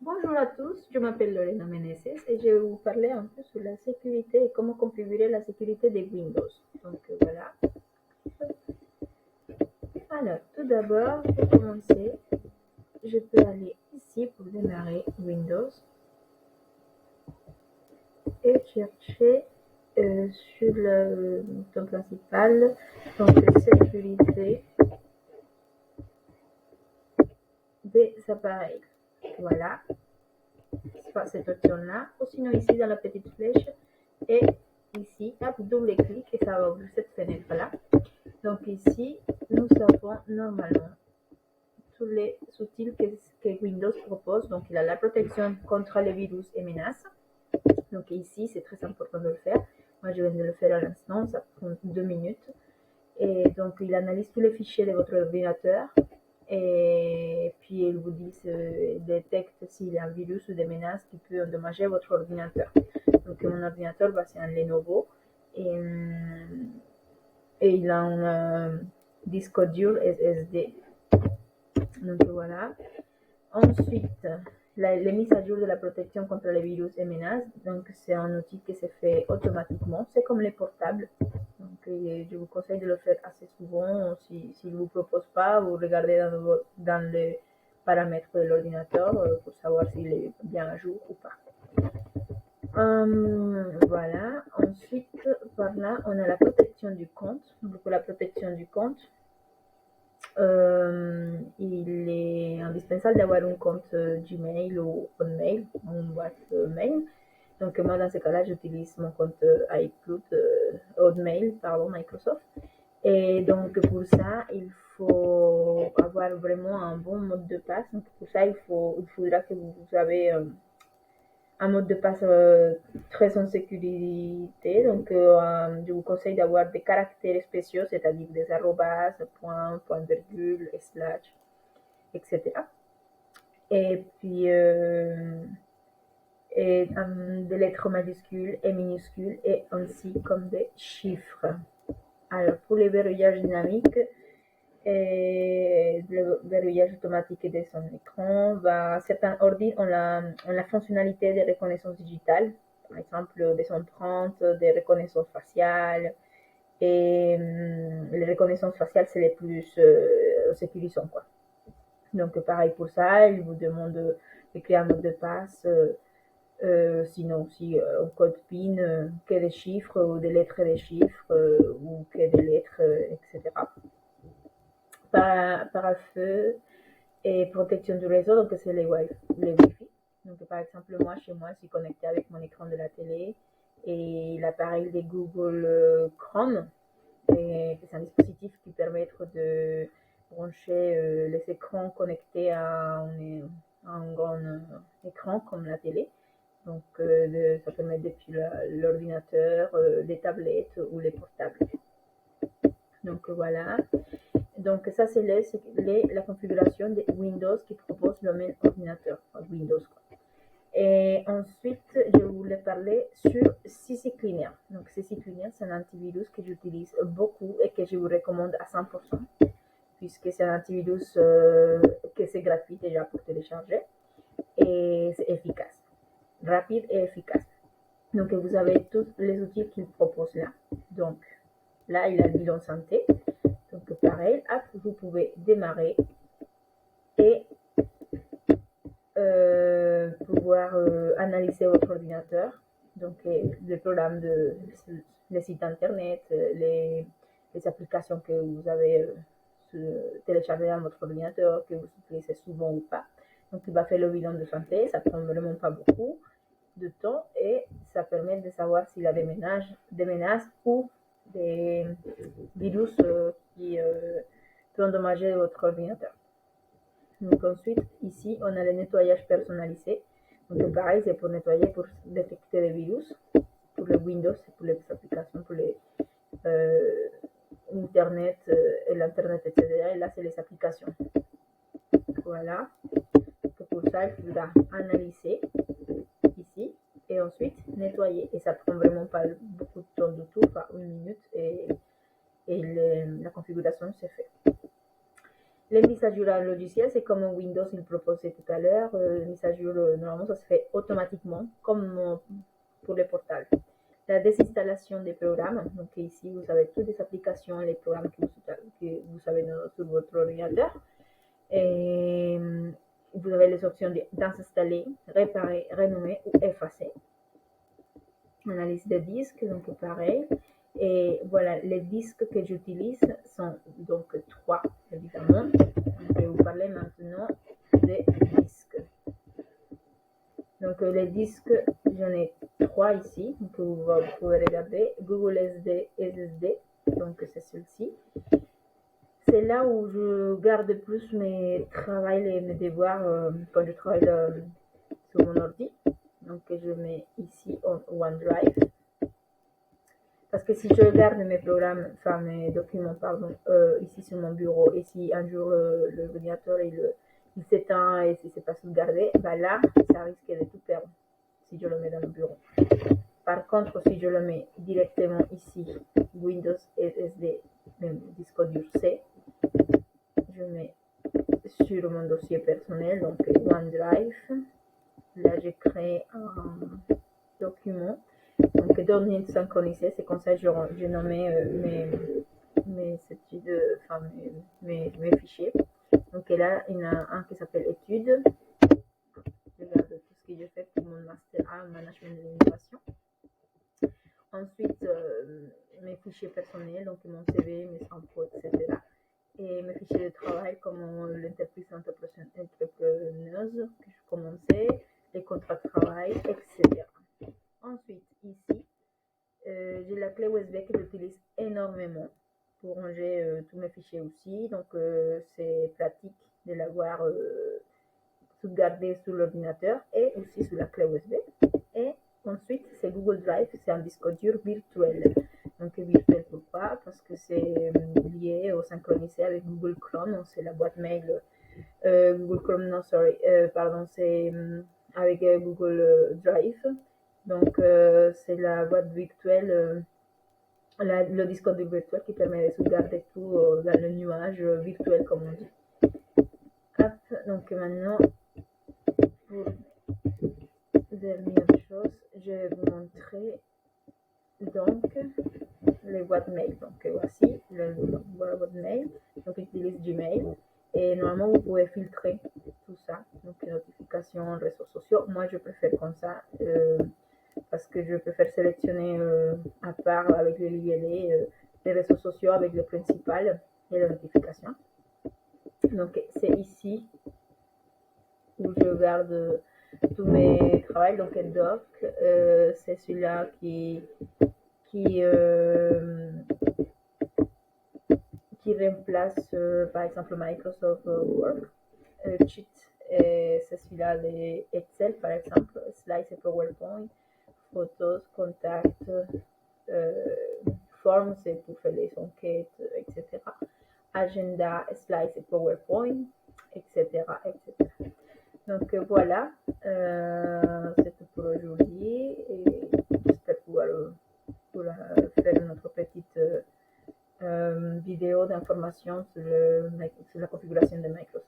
Bonjour à tous, je m'appelle Lorena Meneses et je vais vous parler un peu sur la sécurité et comment configurer la sécurité de Windows. Voilà. Alors, tout d'abord, pour commencer, je peux aller ici pour démarrer Windows et chercher sur le bouton principal, donc sécurité des appareils. Voilà, soit cette option-là, ou sinon ici dans la petite flèche, et ici, hop, double-clic et ça va ouvrir cette fenêtre-là. Donc ici, nous avons normalement tous les outils que Windows propose. Donc il a la protection contre les virus et menaces. Donc ici, c'est très important de le faire. Moi, je viens de le faire à l'instant, ça prend 2 minutes. Et donc, il analyse tous les fichiers de votre ordinateur. Et puis, il vous dit, détecte s'il y a un virus ou des menaces qui peut endommager votre ordinateur. Donc, mon ordinateur, c'est un Lenovo. Et il a un disque dur SSD. Donc, voilà. Ensuite, les mises à jour de la protection contre les virus et menaces. Donc, c'est un outil qui se fait automatiquement. C'est comme les portables. Donc, je vous conseille de le faire assez souvent. Si ne vous propose pas, vous regardez dans les paramètres de l'ordinateur pour savoir s'il est bien à jour ou pas. Voilà. Ensuite, par là, on a la protection du compte. Donc, pour la protection du compte, il est indispensable d'avoir un compte Gmail ou Hotmail, une boîte mail. Donc moi, dans ce cas-là, j'utilise mon compte iCloud, Hotmail, pardon, Microsoft. Et donc pour ça, il faut avoir vraiment un bon mot de passe. Donc pour ça, il faudra que vous avez un mot de passe très en sécurité. Donc, je vous conseille d'avoir des caractères spéciaux, c'est-à-dire des arrobas, points, point virgule, slash, etc. Et puis, des lettres majuscules et minuscules, et ainsi comme des chiffres. Alors, pour les verrouillages dynamiques, et le verrouillage automatique de son écran. Certains ordi ont la fonctionnalité de reconnaissance digitale, par exemple des empreintes, des reconnaissances faciales. Et les reconnaissances faciales, c'est les plus sécurisants, quoi. Donc, pareil pour ça, il vous demande de créer un mot de passe. Sinon aussi un code PIN, que des chiffres ou des lettres et des chiffres ou que des lettres, etc. Pare-feu et protection du réseau, donc c'est les Wi-Fi. Donc par exemple, moi, chez moi, je suis connectée avec mon écran de la télé et l'appareil de Google Chrome. Et c'est un dispositif qui permet de brancher les écrans connectés à un grand écran comme la télé. Donc ça permet depuis l'ordinateur, les tablettes ou les portables. Donc voilà. Donc ça, c'est la configuration de Windows qui propose le même ordinateur, Windows. Et ensuite, je voulais parler sur CC Cleaner. Donc CC Cleaner, c'est un antivirus que j'utilise beaucoup et que je vous recommande à 100%, puisque c'est un antivirus que c'est gratuit déjà pour télécharger et c'est efficace, rapide et efficace. Donc vous avez tous les outils qu'il propose là. Donc là, il a le bilan santé. Donc pareil, vous pouvez démarrer et pouvoir analyser votre ordinateur. Donc les programmes les sites internet, les applications que vous avez téléchargées dans votre ordinateur, que vous utilisez souvent ou pas. Donc il va faire le bilan de santé, ça prend vraiment pas beaucoup de temps et ça permet de savoir s'il y a des menaces ou des virus qui peut endommager votre ordinateur. Donc ensuite, ici, on a le nettoyage personnalisé. Donc pareil, c'est pour nettoyer, pour détecter les virus, pour le Windows, pour les applications, pour les Internet et l'Internet, etc. Et là, c'est les applications. Voilà. Donc pour ça, il faudra analyser ici et ensuite nettoyer. Et ça prend vraiment pas beaucoup de temps du tout, pas une minute et la configuration c'est fait. Les mises à jour à logiciel, c'est comme Windows, il proposait tout à l'heure. Les mises à jour, normalement, ça se fait automatiquement, comme pour les portals. La désinstallation des programmes. Donc ici, vous avez toutes les applications, les programmes que vous avez sur votre ordinateur. Et vous avez les options d'installer, réparer, renommer ou effacer. Analyse de disques, donc pareil. Et voilà, les disques que j'utilise sont donc trois, évidemment. Je vais vous parler maintenant des disques. Donc les disques, j'en ai trois ici, que vous pouvez regarder. Google SD, SSD, donc c'est celui-ci. C'est là où je garde plus mes travaux et mes devoirs quand je travaille sur mon ordi. Donc je mets ici OneDrive. Parce que si je garde mes programmes, enfin mes documents, pardon, ici sur mon bureau, et si un jour l'ordinateur il s'éteint et si c'est pas sauvegardé, bah là, ça risque de tout perdre si je le mets dans le bureau. Par contre, si je le mets directement ici, Windows SSD, même disque dur C, je mets sur mon dossier personnel, donc OneDrive. Là, j'ai créé un document. Donc, données synchronisées, c'est comme ça que j'ai nommé mes fichiers. Donc là, il y en a un qui s'appelle études. Je regarde tout ce que j'ai fait pour mon master 1 management de l'innovation. Ensuite, mes fichiers personnels, donc mon CV, mes infos, etc. Et mes fichiers de travail comme l'entreprise entrepreneuse que je commençais, les contrats de travail, etc. Ensuite, ici, j'ai la clé USB que j'utilise énormément pour ranger tous mes fichiers aussi. Donc, c'est pratique de l'avoir sauvegardé sur l'ordinateur et aussi sur la clé USB. Et ensuite, c'est Google Drive, c'est un disque dur virtuel. Donc, virtuel pourquoi? Parce que c'est lié ou synchronisé avec Google Chrome, c'est la boîte mail. Google Chrome, non, sorry, pardon, c'est avec Google Drive. Donc, c'est la boîte virtuelle, le disque dur virtuel qui permet de sauvegarder tout dans le nuage virtuel, comme on dit. Hop, donc maintenant, pour dernière chose, je vais vous montrer donc les boîtes mail. Donc voici la boîte mail. Donc j'utilise Gmail et normalement vous pouvez filtrer tout ça. Donc les notifications, réseaux sociaux. Moi je préfère comme ça parce que je préfère sélectionner à part avec les liens les réseaux sociaux avec le principal et les notifications. Donc c'est ici où je garde tous mes travaux. Donc Doc, c'est celui-là qui remplace par exemple Microsoft Word. Cheat, c'est celui-là, les Excel par exemple, Slides et PowerPoint, photos, contacts, forms, c'est pour faire les enquêtes, etc. Agenda, Slides et PowerPoint, etc. etc. Donc voilà, c'est tout pour aujourd'hui et j'espère pouvoir faire notre petite vidéo d'information sur la configuration de Microsoft.